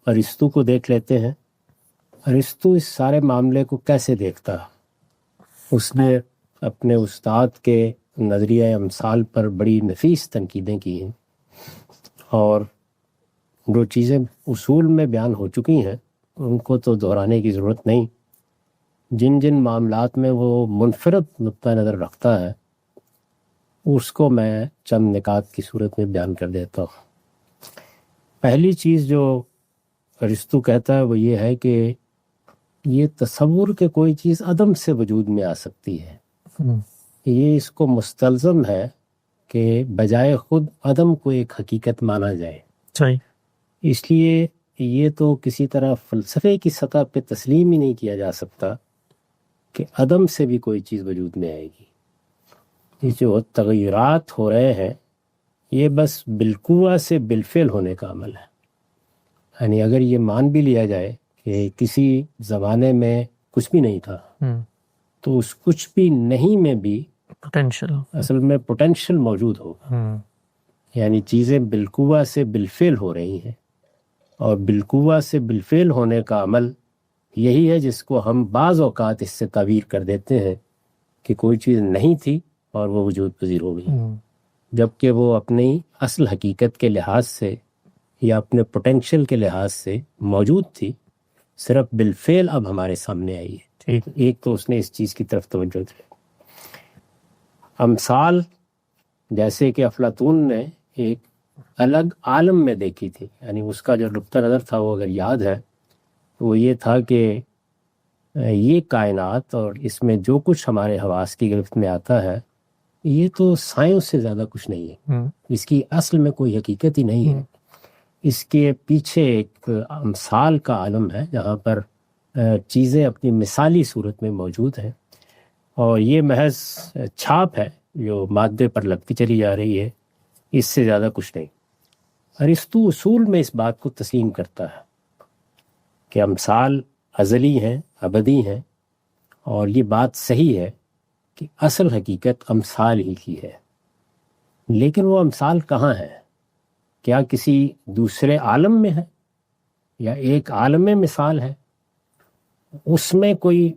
ارسطو کو دیکھ لیتے ہیں. ارسطو اس سارے معاملے کو کیسے دیکھتا؟ اس نے اپنے استاد کے نظریہ امثال پر بڑی نفیس تنقیدیں کی ہیں، اور جو چیزیں اصول میں بیان ہو چکی ہیں ان کو تو دہرانے کی ضرورت نہیں. جن جن معاملات میں وہ منفرد نقطہ نظر رکھتا ہے اس کو میں چند نکات کی صورت میں بیان کر دیتا ہوں. پہلی چیز جو ارسطو کہتا ہے وہ یہ ہے کہ یہ تصور کہ کوئی چیز عدم سے وجود میں آ سکتی ہے، یہ اس کو مستلزم ہے کہ بجائے خود عدم کو ایک حقیقت مانا جائے. صحیح. اس لیے یہ تو کسی طرح فلسفے کی سطح پہ تسلیم ہی نہیں کیا جا سکتا کہ عدم سے بھی کوئی چیز وجود میں آئے گی. یہ جو تغیرات ہو رہے ہیں یہ بس بالقوہ سے بالفعل ہونے کا عمل ہے. یعنی اگر یہ مان بھی لیا جائے کہ کسی زمانے میں کچھ بھی نہیں تھا تو اس کچھ بھی نہیں میں بھی پوٹینشل اصل میں پوٹینشل موجود ہوگا. یعنی چیزیں بالقوہ سے بالفعل ہو رہی ہیں، اور بالقوہ سے بالفعل ہونے کا عمل یہی ہے جس کو ہم بعض اوقات اس سے تعبیر کر دیتے ہیں کہ کوئی چیز نہیں تھی اور وہ وجود پذیر ہو گئی، جبکہ وہ اپنی اصل حقیقت کے لحاظ سے یا اپنے پوٹینشل کے لحاظ سے موجود تھی، صرف بالفعل اب ہمارے سامنے آئی ہے. ایک تو اس نے اس چیز کی طرف توجہ دی. امثال جیسے کہ افلاطون نے ایک الگ عالم میں دیکھی تھی، یعنی اس کا جو نقطہ نظر تھا وہ اگر یاد ہے وہ یہ تھا کہ یہ کائنات اور اس میں جو کچھ ہمارے حواس کی گرفت میں آتا ہے یہ تو سائنس سے زیادہ کچھ نہیں ہے، اس کی اصل میں کوئی حقیقت ہی نہیں ہے. اس کے پیچھے ایک امثال کا عالم ہے جہاں پر چیزیں اپنی مثالی صورت میں موجود ہیں، اور یہ محض چھاپ ہے جو مادے پر لگتی چلی جا رہی ہے، اس سے زیادہ کچھ نہیں. ارسطو اصول میں اس بات کو تسلیم کرتا ہے کہ امثال ازلی ہیں، ابدی ہیں، اور یہ بات صحیح ہے کہ اصل حقیقت امثال ہی کی ہے. لیکن وہ امثال کہاں ہے؟ کیا کسی دوسرے عالم میں ہے یا ایک عالم مثال ہے؟ اس میں کوئی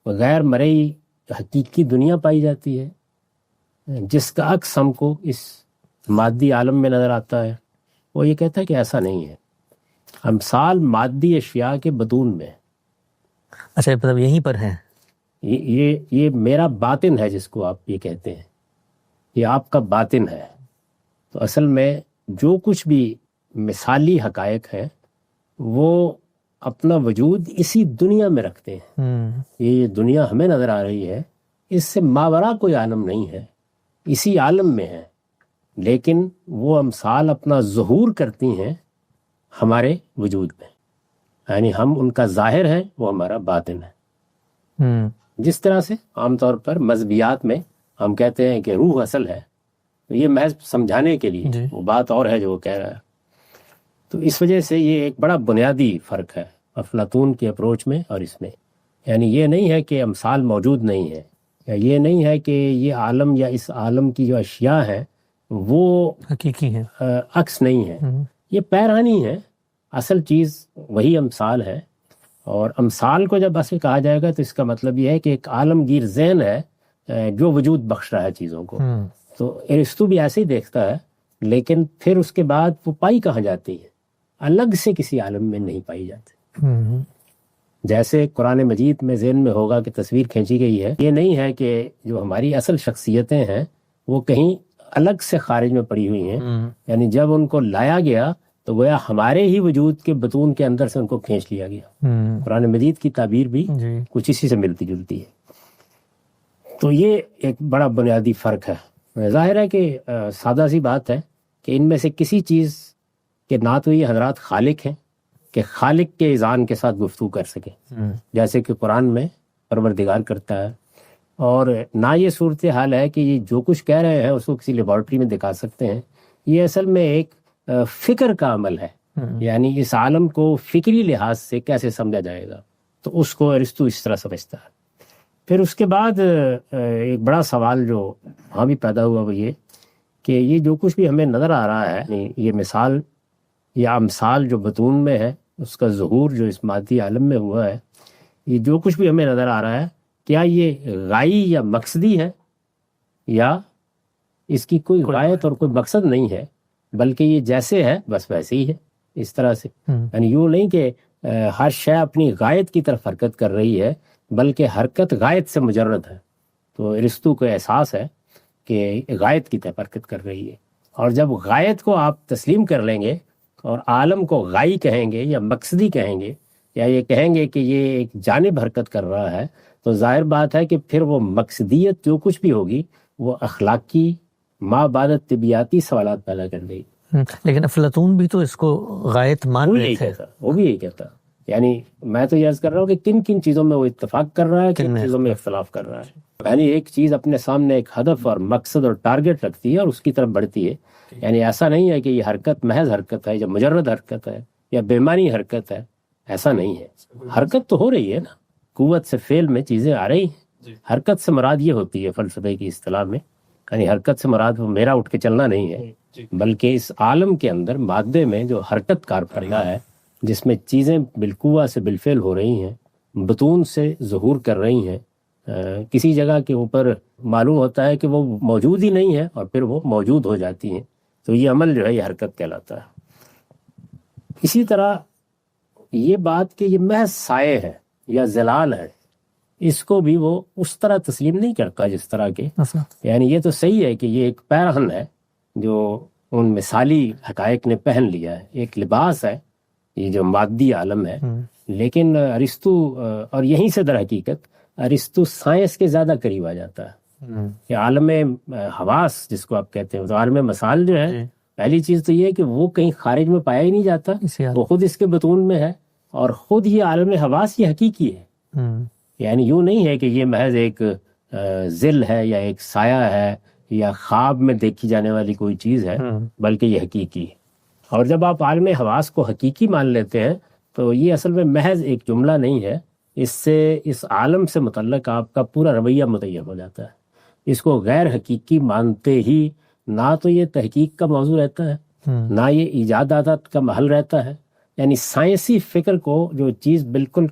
غیر مرئی حقیقی دنیا پائی جاتی ہے جس کا عکس ہم کو اس مادی عالم میں نظر آتا ہے؟ وہ یہ کہتا ہے کہ ایسا نہیں ہے، امثال مادی اشیاء کے بدون میں. اچھا، مطلب یہیں پر ہے. یہ میرا باطن ہے جس کو آپ یہ کہتے ہیں، یہ آپ کا باطن ہے. تو اصل میں جو کچھ بھی مثالی حقائق ہے وہ اپنا وجود اسی دنیا میں رکھتے ہیں. یہ دنیا ہمیں نظر آ رہی ہے، اس سے ماورا کوئی عالم نہیں ہے، اسی عالم میں ہے، لیکن وہ امثال اپنا ظہور کرتی ہیں ہمارے وجود میں. یعنی ہم ان کا ظاہر ہے، وہ ہمارا باطن ہے. جس طرح سے عام طور پر مذہبیات میں ہم کہتے ہیں کہ روح اصل ہے، یہ محض سمجھانے کے لیے، وہ بات اور ہے جو وہ کہہ رہا ہے. تو اس وجہ سے یہ ایک بڑا بنیادی فرق ہے افلاطون کی اپروچ میں اور اس میں. یعنی یہ نہیں ہے کہ امثال موجود نہیں ہے، یا یہ نہیں ہے کہ یہ عالم یا اس عالم کی جو اشیاء ہیں وہ حقیقی ہیں، عکس نہیں ہے، یہ پیرانی ہے. اصل چیز وہی امثال ہے. اور امثال کو جب اصل کہا جائے گا تو اس کا مطلب یہ ہے کہ ایک عالمگیر ذہن ہے جو وجود بخش رہا ہے چیزوں کو. تو ارسطو بھی ایسے ہی دیکھتا ہے، لیکن پھر اس کے بعد وہ پائی کہاں جاتی ہے؟ الگ سے کسی عالم میں نہیں پائی جاتی. جیسے قرآن مجید میں ذہن میں ہوگا کہ تصویر کھینچی گئی ہے، یہ نہیں ہے کہ جو ہماری اصل شخصیتیں ہیں وہ کہیں الگ سے خارج میں پڑی ہوئی ہیں. یعنی جب ان کو لایا گیا تو گویا ہمارے ہی وجود کے بطون کے اندر سے ان کو کھینچ لیا گیا. قرآن مجید کی تعبیر بھی کچھ اسی سے ملتی جلتی ہے. تو یہ ایک بڑا بنیادی فرق ہے. ظاہر ہے کہ سادہ سی بات ہے کہ ان میں سے کسی چیز کے نہ تو یہ حضرات خالق ہیں کہ خالق کے اذعان کے ساتھ گفتگو کر سکیں جیسے کہ قرآن میں پروردگار کرتا ہے، اور نہ یہ صورتحال ہے کہ یہ جو کچھ کہہ رہے ہیں اس کو کسی لیبارٹری میں دکھا سکتے ہیں. یہ اصل میں ایک فکر کا عمل ہے. یعنی اس عالم کو فکری لحاظ سے کیسے سمجھا جائے گا، تو اس کو ارسطو اس طرح سمجھتا ہے. پھر اس کے بعد ایک بڑا سوال جو وہاں بھی پیدا ہوا وہ یہ کہ یہ جو کچھ بھی ہمیں نظر آ رہا ہے، یہ مثال یا امثال جو بطون میں ہے اس کا ظہور جو اس مادی عالم میں ہوا ہے، یہ جو کچھ بھی ہمیں نظر آ رہا ہے، کیا یہ غائی یا مقصدی ہے، یا اس کی کوئی غایت اور کوئی مقصد نہیں ہے، بلکہ یہ جیسے ہے بس ویسے ہی ہے، اس طرح سے. یعنی یوں نہیں کہ ہر شے اپنی غایت کی طرف حرکت کر رہی ہے، بلکہ حرکت غایت سے مجرد ہے. تو ارسطو کو احساس ہے کہ غایت کی طرف حرکت کر رہی ہے، اور جب غایت کو آپ تسلیم کر لیں گے اور عالم کو غائی کہیں گے یا مقصدی کہیں گے، یا یہ کہیں گے کہ یہ ایک جانب حرکت کر رہا ہے، تو ظاہر بات ہے کہ پھر وہ مقصدیت جو کچھ بھی ہوگی وہ اخلاقی ما بعد طبیعاتی سوالات پیدا کر دے گی. لیکن افلاطون بھی تو اس کو غایت مان وہ رہے یہی تھے. کہتا، وہ بھی یہی کہتا. یعنی میں تو یہ عرض کر رہا ہوں کہ کن کن چیزوں میں وہ اتفاق کر رہا ہے، کن چیزوں میں اختلاف کر رہا ہے. یعنی ایک چیز اپنے سامنے ایک ہدف اور مقصد اور ٹارگٹ رکھتی ہے اور اس کی طرف بڑھتی ہے. یعنی ایسا نہیں ہے کہ یہ حرکت محض حرکت ہے یا مجرد حرکت ہے یا بےمانی حرکت ہے، ایسا نہیں ہے. حرکت تو ہو رہی ہے نا، قوت سے فعل میں چیزیں آ رہی ہیں. حرکت سے مراد یہ ہوتی ہے فلسفے کی اصطلاح میں، یعنی حرکت سے مراد وہ میرا اٹھ کے چلنا نہیں ہے، بلکہ اس عالم کے اندر مادے میں جو حرکت کار فرما ہے، جس میں چیزیں بالقوہ سے بالفعل ہو رہی ہیں، بطون سے ظہور کر رہی ہیں، کسی جگہ کے اوپر معلوم ہوتا ہے کہ وہ موجود ہی نہیں ہے اور پھر وہ موجود ہو جاتی ہیں. تو یہ عمل جو ہے یہ حرکت کہلاتا ہے. اسی طرح یہ بات کہ یہ محض سائے ہے یا ظلال ہے، اس کو بھی وہ اس طرح تسلیم نہیں کرتا جس طرح کے، یعنی یہ تو صحیح ہے کہ یہ ایک پیرہن ہے جو ان مثالی حقائق نے پہن لیا ہے، ایک لباس ہے یہ جو مادی عالم ہے. لیکن ارسطو، اور یہیں سے در حقیقت ارسطو سائنس کے زیادہ قریب آ جاتا ہے کہ عالم حواس جس کو آپ کہتے ہیں، تو عالم مسال جو ہے، پہلی چیز تو یہ ہے کہ وہ کہیں خارج میں پایا ہی نہیں جاتا، وہ خود اس کے بطون میں ہے، اور خود یہ عالم حواس یہ حقیقی ہے. یعنی یوں نہیں ہے کہ یہ محض ایک ظل ہے یا ایک سایہ ہے یا خواب میں دیکھی جانے والی کوئی چیز ہے، بلکہ یہ حقیقی ہے. اور جب آپ عالم حواس کو حقیقی مان لیتے ہیں تو یہ اصل میں محض ایک جملہ نہیں ہے، اس سے اس عالم سے متعلق آپ کا پورا رویہ متغیر ہو جاتا ہے. اس کو غیر حقیقی مانتے ہی نہ تو یہ تحقیق کا موضوع رہتا ہے، نہ یہ ایجادات کا محل رہتا ہے. یعنی سائنسی فکر کو جو چیز بالکل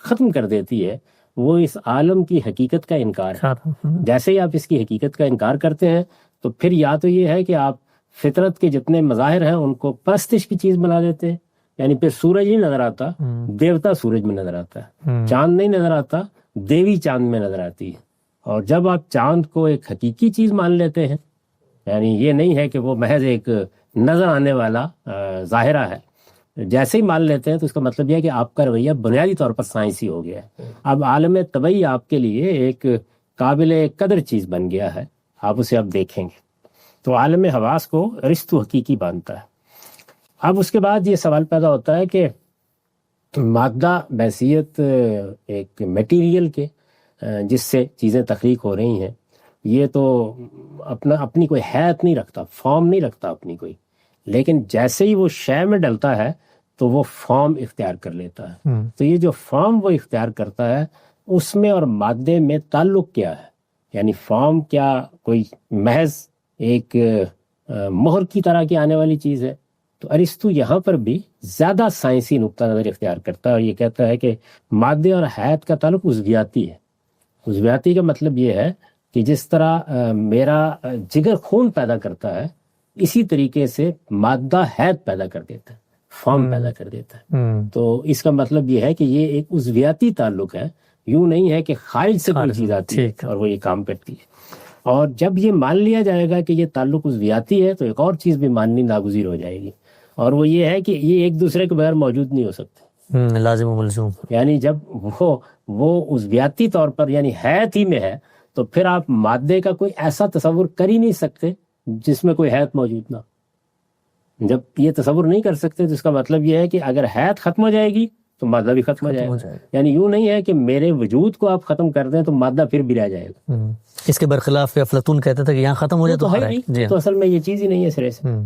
ختم کر دیتی ہے وہ اس عالم کی حقیقت کا انکار ہے. جیسے ہی آپ اس کی حقیقت کا انکار کرتے ہیں تو پھر یا تو یہ ہے کہ آپ فطرت کے جتنے مظاہر ہیں ان کو پرستش کی چیز بنا دیتے ہیں. یعنی پھر سورج نہیں نظر آتا، دیوتا سورج میں نظر آتا ہے، چاند نہیں نظر آتا، دیوی چاند میں نظر آتی ہے. اور جب آپ چاند کو ایک حقیقی چیز مان لیتے ہیں، یعنی یہ نہیں ہے کہ وہ محض ایک نظر آنے والا ظاہرہ ہے، جیسے ہی مان لیتے ہیں تو اس کا مطلب یہ ہے کہ آپ کا رویہ بنیادی طور پر سائنسی ہو گیا ہے. اب عالم طبعی آپ کے لیے ایک قابل قدر چیز بن گیا ہے، آپ اسے اب دیکھیں گے. تو عالم حواس کو ارسطو حقیقی مانتا ہے. اب اس کے بعد یہ سوال پیدا ہوتا ہے کہ مادہ بحیثیت ایک میٹیریل کے جس سے چیزیں تخلیق ہو رہی ہیں، یہ تو اپنی کوئی حیثیت نہیں رکھتا، فارم نہیں رکھتا اپنی کوئی، لیکن جیسے ہی وہ شے میں ڈلتا ہے تو وہ فارم اختیار کر لیتا ہے. تو یہ جو فارم وہ اختیار کرتا ہے اس میں اور مادے میں تعلق کیا ہے؟ یعنی فارم کیا کوئی محض ایک مہر کی طرح کی آنے والی چیز ہے؟ تو ارسطو یہاں پر بھی زیادہ سائنسی نقطہ نظر اختیار کرتا ہے اور یہ کہتا ہے کہ مادے اور حیات کا تعلق عضویاتی ہے. عضویاتی کا مطلب یہ ہے کہ جس طرح میرا جگر خون پیدا کرتا ہے، اسی طریقے سے مادہ حیات پیدا کر دیتا ہے، فارم پیدا کر دیتا ہے. تو اس کا مطلب یہ ہے کہ یہ ایک عضویاتی تعلق ہے، یوں نہیں ہے کہ خارج سے کوئی چیز آتی ہے اور وہ یہ کام کرتی ہے. اور جب یہ مان لیا جائے گا کہ یہ تعلق عضویاتی ہے تو ایک اور چیز بھی ماننی ناگزیر ہو جائے گی، اور وہ یہ ہے کہ یہ ایک دوسرے کے بغیر موجود نہیں ہو سکتے، لازم و ملزوم. یعنی جب وہ عضویاتی طور پر یعنی حیات ہی میں ہے تو پھر آپ مادے کا کوئی ایسا تصور کر ہی نہیں سکتے جس میں کوئی حیات موجود نہ. جب یہ تصور نہیں کر سکتے تو اس کا مطلب یہ ہے کہ اگر حیات ختم ہو جائے گی تو مادہ بھی ختم ہو جائے گا. یعنی یوں نہیں ہے کہ میرے وجود کو آپ ختم کر دیں تو مادہ پھر بھی رہ جائے گا. اس کے برخلاف افلاطون کہتا تھا کہ یہاں ختم ہو جائے تو ہے نہیں، تو اصل میں یہ چیز ہی نہیں ہے سرے سے.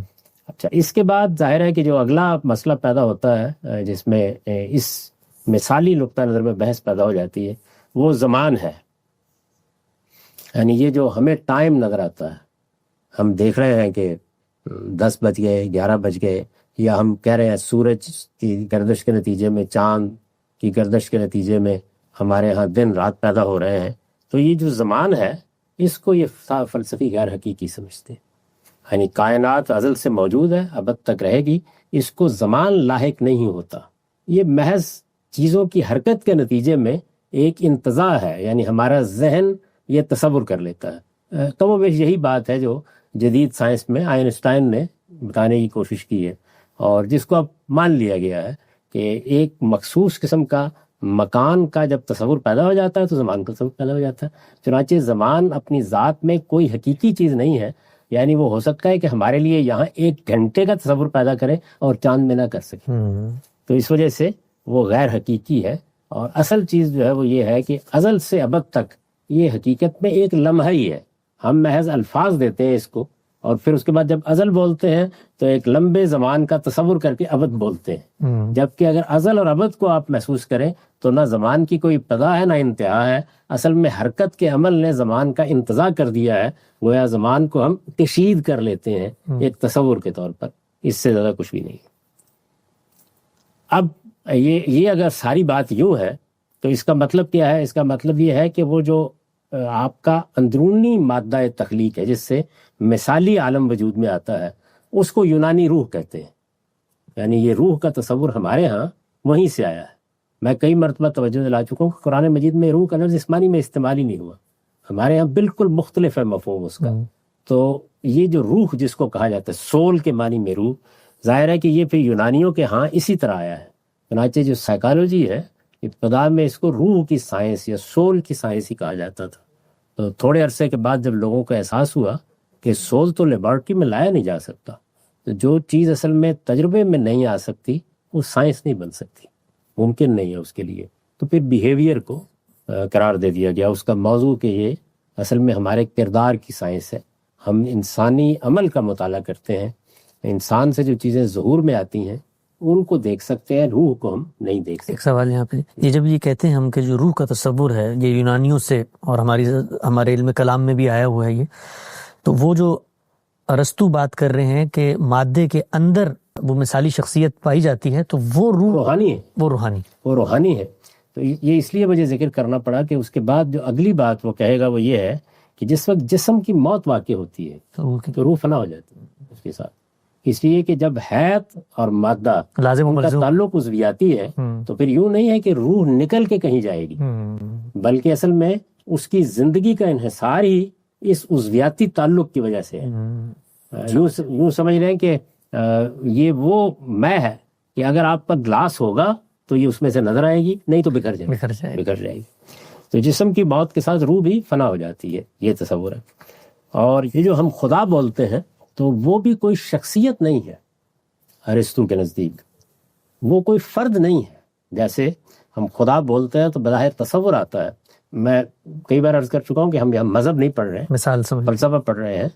اچھا، اس کے بعد ظاہر ہے کہ جو اگلا مسئلہ پیدا ہوتا ہے جس میں اس مثالی نقطہ نظر میں بحث پیدا ہو جاتی ہے وہ زمان ہے. یعنی یہ جو ہمیں ٹائم نظر آتا ہے، ہم دیکھ رہے ہیں کہ 10 بج گئے، 11 بج گئے، یا ہم کہہ رہے ہیں سورج کی گردش کے نتیجے میں، چاند کی گردش کے نتیجے میں ہمارے ہاں دن رات پیدا ہو رہے ہیں، تو یہ جو زمان ہے اس کو یہ فلسفی غیر حقیقی سمجھتے ہیں. یعنی کائنات ازل سے موجود ہے، ابد تک رہے گی، اس کو زمان لاحق نہیں ہوتا. یہ محض چیزوں کی حرکت کے نتیجے میں ایک انتزاع ہے، یعنی ہمارا ذہن یہ تصور کر لیتا ہے. کم و بیش یہی بات ہے جو جدید سائنس میں آئنسٹائن نے بتانے کی کوشش کی ہے، اور جس کو اب مان لیا گیا ہے کہ ایک مخصوص قسم کا مکان کا جب تصور پیدا ہو جاتا ہے تو زمان کا تصور پیدا ہو جاتا ہے. چنانچہ زمان اپنی ذات میں کوئی حقیقی چیز نہیں ہے، یعنی وہ ہو سکتا ہے کہ ہمارے لیے یہاں 1 گھنٹے کا تصور پیدا کرے اور چاند میں نہ کر سکے. تو اس وجہ سے وہ غیر حقیقی ہے. اور اصل چیز جو ہے وہ یہ ہے کہ ازل سے ابد تک یہ حقیقت میں ایک لمحہ ہی ہے. ہم محض الفاظ دیتے ہیں اس کو، اور پھر اس کے بعد جب ازل بولتے ہیں تو ایک لمبے زمان کا تصور کر کے ابد بولتے ہیں. جبکہ اگر ازل اور ابد کو آپ محسوس کریں تو نہ زمان کی کوئی ابتدا ہے نہ انتہا ہے. اصل میں حرکت کے عمل نے زمان کا انتزاع کر دیا ہے، گویا زمان کو ہم کشید کر لیتے ہیں ایک تصور کے طور پر، اس سے زیادہ کچھ بھی نہیں. اب یہ اگر ساری بات یوں ہے تو اس کا مطلب کیا ہے؟ اس کا مطلب یہ ہے کہ وہ جو آپ کا اندرونی مادہ تخلیق ہے جس سے مثالی عالم وجود میں آتا ہے، اس کو یونانی روح کہتے ہیں. یعنی یہ روح کا تصور ہمارے ہاں وہیں سے آیا ہے. میں کئی مرتبہ توجہ دلا چکا ہوں کہ قرآن مجید میں روح کا لفظ جسمانی میں استعمال ہی نہیں ہوا. ہمارے ہاں بالکل مختلف ہے مفہوم اس کا. تو یہ جو روح جس کو کہا جاتا ہے، سول کے معنی میں روح، ظاہر ہے کہ یہ پھر یونانیوں کے ہاں اسی طرح آیا ہے. چنانچہ جو سائیکالوجی ہے ابتدا میں اس کو روح کی سائنس یا سول کی سائنس ہی کہا جاتا تھا. تو تھوڑے عرصے کے بعد جب لوگوں کو احساس ہوا کہ سول تو لیبارٹری میں لایا نہیں جا سکتا، تو جو چیز اصل میں تجربے میں نہیں آ سکتی وہ سائنس نہیں بن سکتی، ممکن نہیں ہے اس کے لیے. تو پھر بیہیویئر کو قرار دے دیا گیا اس کا موضوع کہ یہ اصل میں ہمارے کردار کی سائنس ہے. ہم انسانی عمل کا مطالعہ کرتے ہیں، انسان سے جو چیزیں ظہور میں آتی ہیں ان کو دیکھ سکتے ہیں، روح کو ہم نہیں دیکھ سکتے. ایک سوال یہاں پہ، یہ جب یہ کہتے ہیں ہم کہ جو روح کا تصور ہے یہ یونانیوں سے اور ہمارے علم کلام میں بھی آیا ہوا ہے، یہ تو وہ جو ارسطو بات کر رہے ہیں کہ مادے کے اندر وہ مثالی شخصیت پائی جاتی ہے، تو وہ روح روحانی ہے، وہ روحانی ہے. تو یہ اس لیے مجھے ذکر کرنا پڑا کہ اس کے بعد جو اگلی بات وہ کہے گا وہ یہ ہے کہ جس وقت جسم کی موت واقع ہوتی ہے تو روح فنا ہو جاتی ہے اس کے ساتھ. اس لیے کہ جب حیات اور مادہ ان کا تعلق عضویاتی ہے تو پھر یوں نہیں ہے کہ روح نکل کے کہیں جائے گی، بلکہ اصل میں اس کی زندگی کا انحصار ہی اس عضویاتی تعلق کی وجہ سے ہے. یوں سمجھ رہے ہیں کہ یہ وہ میں ہے کہ اگر آپ کا گلاس ہوگا تو یہ اس میں سے نظر آئے گی، نہیں تو بکھر جائے گی. تو جسم کی موت کے ساتھ روح بھی فنا ہو جاتی ہے، یہ تصور ہے. اور یہ جو ہم خدا بولتے ہیں تو وہ بھی کوئی شخصیت نہیں ہے ارسطو کے نزدیک، وہ کوئی فرد نہیں ہے. جیسے ہم خدا بولتے ہیں تو بظاہر تصور آتا ہے. میں کئی بار عرض کر چکا ہوں کہ ہم یہاں مذہب نہیں پڑھ رہے ہیں، فلسفہ پڑھ رہے ہیں.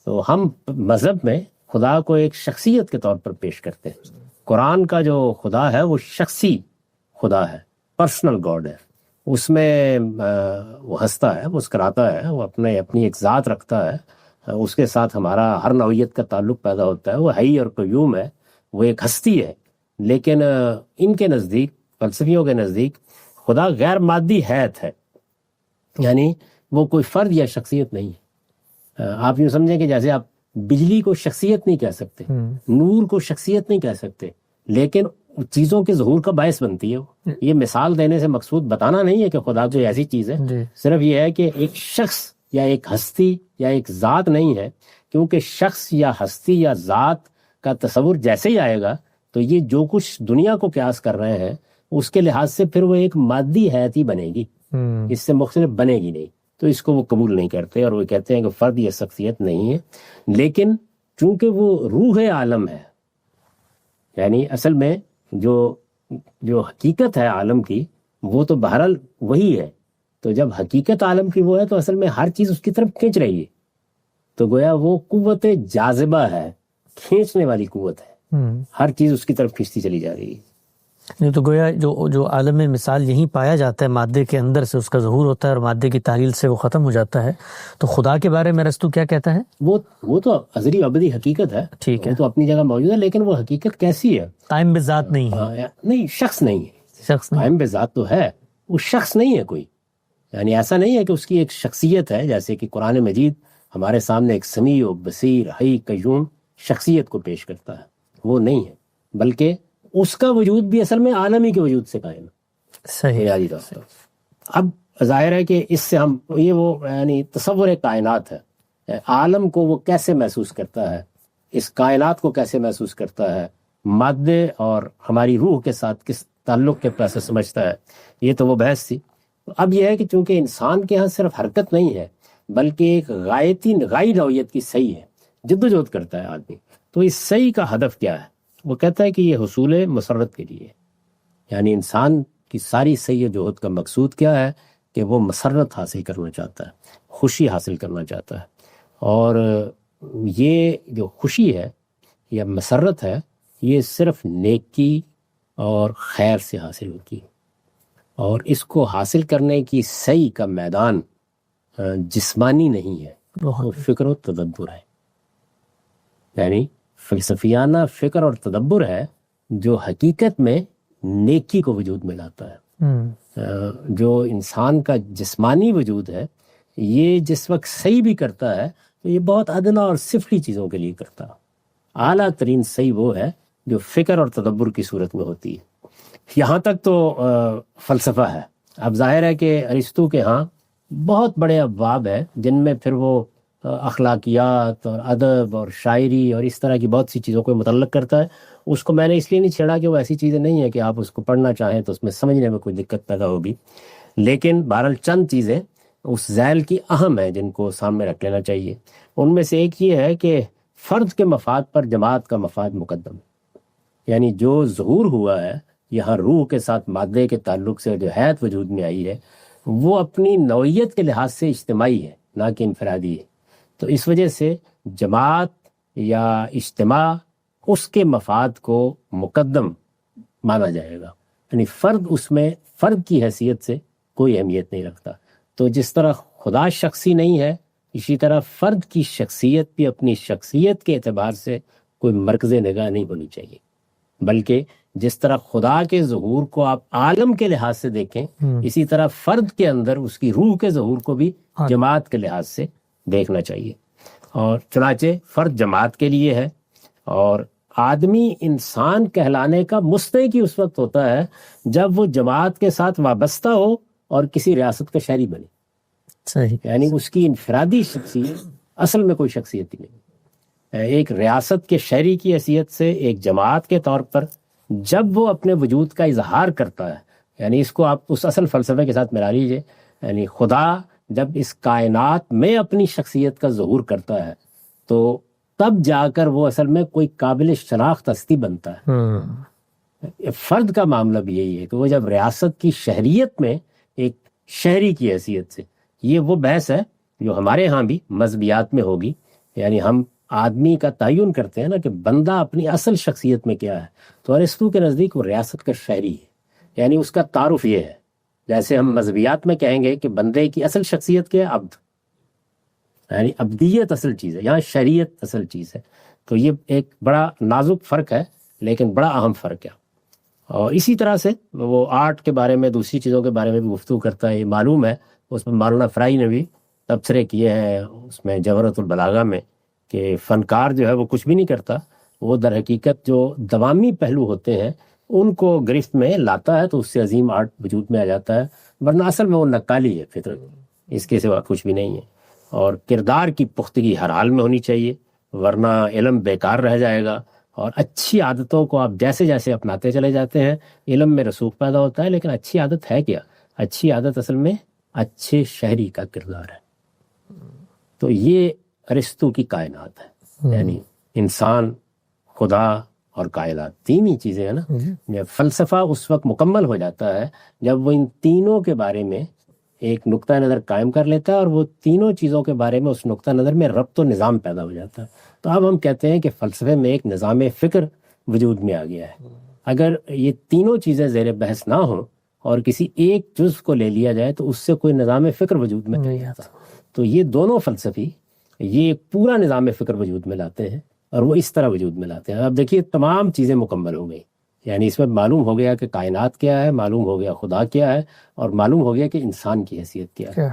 تو ہم مذہب میں خدا کو ایک شخصیت کے طور پر پیش کرتے ہیں. قرآن کا جو خدا ہے وہ شخصی خدا ہے، پرسنل گاڈ ہے. اس میں وہ ہنستا ہے، مسکراتا ہے، وہ اپنی ایک ذات رکھتا ہے، اس کے ساتھ ہمارا ہر نوعیت کا تعلق پیدا ہوتا ہے. وہ حی اور قیوم ہے، وہ ایک ہستی ہے. لیکن ان کے نزدیک، فلسفیوں کے نزدیک، خدا غیر مادی حیت ہے، یعنی وہ کوئی فرد یا شخصیت نہیں ہے. آپ یوں سمجھیں کہ جیسے آپ بجلی کو شخصیت نہیں کہہ سکتے، نور کو شخصیت نہیں کہہ سکتے، لیکن چیزوں کے ظہور کا باعث بنتی ہے. یہ مثال دینے سے مقصود بتانا نہیں ہے کہ خدا تو ایسی چیز ہے، صرف یہ ہے کہ ایک شخص یا ایک ہستی یا ایک ذات نہیں ہے. کیونکہ شخص یا ہستی یا ذات کا تصور جیسے ہی آئے گا تو یہ جو کچھ دنیا کو قیاس کر رہے ہیں اس کے لحاظ سے پھر وہ ایک مادی حیت ہی بنے گی، اس سے مختلف بنے گی نہیں. تو اس کو وہ قبول نہیں کرتے اور وہ کہتے ہیں کہ فرد یہ شخصیت نہیں ہے. لیکن چونکہ وہ روح عالم ہے، یعنی اصل میں جو حقیقت ہے عالم کی وہ تو بہرحال وہی ہے. تو جب حقیقت عالم کی وہ ہے تو اصل میں ہر چیز اس کی طرف کھینچ رہی ہے. تو گویا وہ قوت جاذبہ ہے، کھینچنے والی قوت ہے، ہر چیز اس کی طرف کھینچتی چلی جا رہی ہے. نہیں تو گویا جو عالم مثال یہیں پایا جاتا ہے، مادے کے اندر سے اس کا ظہور ہوتا ہے اور مادے کی تحلیل سے وہ ختم ہو جاتا ہے، تو خدا کے بارے میں ارسطو کیا کہتا ہے؟ وہ تو ازلی ابدی حقیقت ہے، ٹھیک ہے، وہ تو اپنی جگہ موجود ہے، لیکن وہ حقیقت کیسی ہے؟ قائم بذات نہیں ہے، نہیں، شخص نہیں ہے، شخص نہیں، قائم بذات تو ہے، وہ شخص نہیں ہے کوئی، یعنی ایسا نہیں ہے کہ اس کی ایک شخصیت ہے، جیسے کہ قرآن مجید ہمارے سامنے ایک سمیع و بصیر حی قیوم شخصیت کو پیش کرتا ہے، وہ نہیں ہے، بلکہ اس کا وجود بھی اصل میں عالمی کے وجود سے قائم ہے، صحیح، بنیادی طور پر۔ اب ظاہر ہے کہ اس سے ہم یعنی تصور کائنات ہے، عالم کو وہ کیسے محسوس کرتا ہے، اس کائنات کو کیسے محسوس کرتا ہے، مادے اور ہماری روح کے ساتھ کس تعلق کے پیسے سمجھتا ہے، یہ تو وہ بحث تھی۔ اب یہ ہے کہ چونکہ انسان کے ہاں صرف حرکت نہیں ہے بلکہ ایک غائی نوعیت کی سعی ہے، جدوجہد کرتا ہے آدمی، تو اس سعی کا ہدف کیا ہے؟ وہ کہتا ہے کہ یہ حصول مسرت کے لیے، یعنی انسان کی ساری سعی و جہد کا مقصود کیا ہے کہ وہ مسرت حاصل کرنا چاہتا ہے، خوشی حاصل کرنا چاہتا ہے، اور یہ جو خوشی ہے یا مسرت ہے یہ صرف نیکی اور خیر سے حاصل ہوتی ہے، اور اس کو حاصل کرنے کی سعی کا میدان جسمانی نہیں ہے، وہ فکر و تدبر ہے، یعنی فلسفیانہ فکر اور تدبر ہے جو حقیقت میں نیکی کو وجود میں لاتا ہے۔ جو انسان کا جسمانی وجود ہے یہ جس وقت سعی بھی کرتا ہے تو یہ بہت ادنا اور سفلی چیزوں کے لیے کرتا ہے، اعلیٰ ترین سعی وہ ہے جو فکر اور تدبر کی صورت میں ہوتی ہے۔ یہاں تک تو فلسفہ ہے۔ اب ظاہر ہے کہ ارسطو کے ہاں بہت بڑے ابواب ہیں جن میں پھر وہ اخلاقیات اور ادب اور شاعری اور اس طرح کی بہت سی چیزوں کو متعلق کرتا ہے۔ اس کو میں نے اس لیے نہیں چھیڑا کہ وہ ایسی چیزیں نہیں ہیں کہ آپ اس کو پڑھنا چاہیں تو اس میں سمجھنے میں کوئی دقت پیدا ہوگی، لیکن بہرحال چند چیزیں اس ذیل کی اہم ہیں جن کو سامنے رکھ لینا چاہیے۔ ان میں سے ایک یہ ہے کہ فرد کے مفاد پر جماعت کا مفاد مقدم ہے، یعنی جو ظہور ہوا ہے یہاں روح کے ساتھ مادے کے تعلق سے جو حیات وجود میں آئی ہے وہ اپنی نوعیت کے لحاظ سے اجتماعی ہے نہ کہ انفرادی ہے، تو اس وجہ سے جماعت یا اجتماع اس کے مفاد کو مقدم مانا جائے گا، یعنی فرد اس میں فرد کی حیثیت سے کوئی اہمیت نہیں رکھتا۔ تو جس طرح خدا شخصی نہیں ہے اسی طرح فرد کی شخصیت بھی اپنی شخصیت کے اعتبار سے کوئی مرکز نگاہ نہیں ہونی چاہیے، بلکہ جس طرح خدا کے ظہور کو آپ عالم کے لحاظ سے دیکھیں اسی طرح فرد کے اندر اس کی روح کے ظہور کو بھی جماعت کے لحاظ سے دیکھنا چاہیے۔ اور چنانچہ فرد جماعت کے لیے ہے، اور آدمی انسان کہلانے کا مستحق ہی اس وقت ہوتا ہے جب وہ جماعت کے ساتھ وابستہ ہو اور کسی ریاست کا شہری بنے، صحیح، یعنی اس کی انفرادی شخصیت اصل میں کوئی شخصیت ہی نہیں، ایک ریاست کے شہری کی حیثیت سے ایک جماعت کے طور پر جب وہ اپنے وجود کا اظہار کرتا ہے، یعنی اس کو آپ اس اصل فلسفے کے ساتھ ملا لیجئے، یعنی خدا جب اس کائنات میں اپنی شخصیت کا ظہور کرتا ہے تو تب جا کر وہ اصل میں کوئی قابل شناخت ہستی بنتا ہے۔ فرد کا معاملہ بھی یہی ہے کہ وہ جب ریاست کی شہریت میں ایک شہری کی حیثیت سے، یہ وہ بحث ہے جو ہمارے ہاں بھی مذہبیات میں ہوگی، یعنی ہم آدمی کا تعین کرتے ہیں نا کہ بندہ اپنی اصل شخصیت میں کیا ہے، تو ارسطو کے نزدیک وہ ریاست کا شہری ہے، یعنی اس کا تعارف یہ ہے، جیسے ہم مذہبیات میں کہیں گے کہ بندے کی اصل شخصیت کیا ہے، عبد، یعنی عبدیت اصل چیز ہے، یہاں شریعت اصل چیز ہے۔ تو یہ ایک بڑا نازک فرق ہے لیکن بڑا اہم فرق ہے۔ اور اسی طرح سے وہ آرٹ کے بارے میں دوسری چیزوں کے بارے میں بھی گفتگو کرتا ہے، یہ معلوم ہے اس میں مولانا فرائی نے بھی تبصرے کیے ہیں اس میں جوہرۃ البلاغہ میں کہ فنکار جو ہے وہ کچھ بھی نہیں کرتا، وہ در حقیقت جو دوامی پہلو ہوتے ہیں ان کو گرفت میں لاتا ہے تو اس سے عظیم آرٹ وجود میں آ جاتا ہے، ورنہ اصل میں وہ نقالی ہے فطرت، اس کے سوا کچھ بھی نہیں ہے۔ اور کردار کی پختگی ہر حال میں ہونی چاہیے ورنہ علم بیکار رہ جائے گا، اور اچھی عادتوں کو آپ جیسے جیسے اپناتے چلے جاتے ہیں علم میں رسوخ پیدا ہوتا ہے، لیکن اچھی عادت ہے کیا؟ اچھی عادت اصل میں اچھے شہری کا کردار ہے۔ تو یہ ارسطو کی کائنات ہے، یعنی انسان، خدا اور کائنات، تین ہی چیزیں ہیں نا۔ فلسفہ اس وقت مکمل ہو جاتا ہے جب وہ ان تینوں کے بارے میں ایک نقطہ نظر قائم کر لیتا ہے اور وہ تینوں چیزوں کے بارے میں اس نقطہ نظر میں ربط و نظام پیدا ہو جاتا ہے۔ تو اب ہم کہتے ہیں کہ فلسفے میں ایک نظام فکر وجود میں آ گیا ہے، اگر یہ تینوں چیزیں زیر بحث نہ ہوں اور کسی ایک جز کو لے لیا جائے تو اس سے کوئی نظام فکر وجود میں نہیں آتا. تو یہ دونوں فلسفی یہ ایک پورا نظام فکر وجود میں لاتے ہیں اور وہ اس طرح وجود میں لاتے ہیں. اب دیکھیے تمام چیزیں مکمل ہو گئی, یعنی اس میں معلوم ہو گیا کہ کائنات کیا ہے, معلوم ہو گیا خدا کیا ہے, اور معلوم ہو گیا کہ انسان کی حیثیت کیا ہے.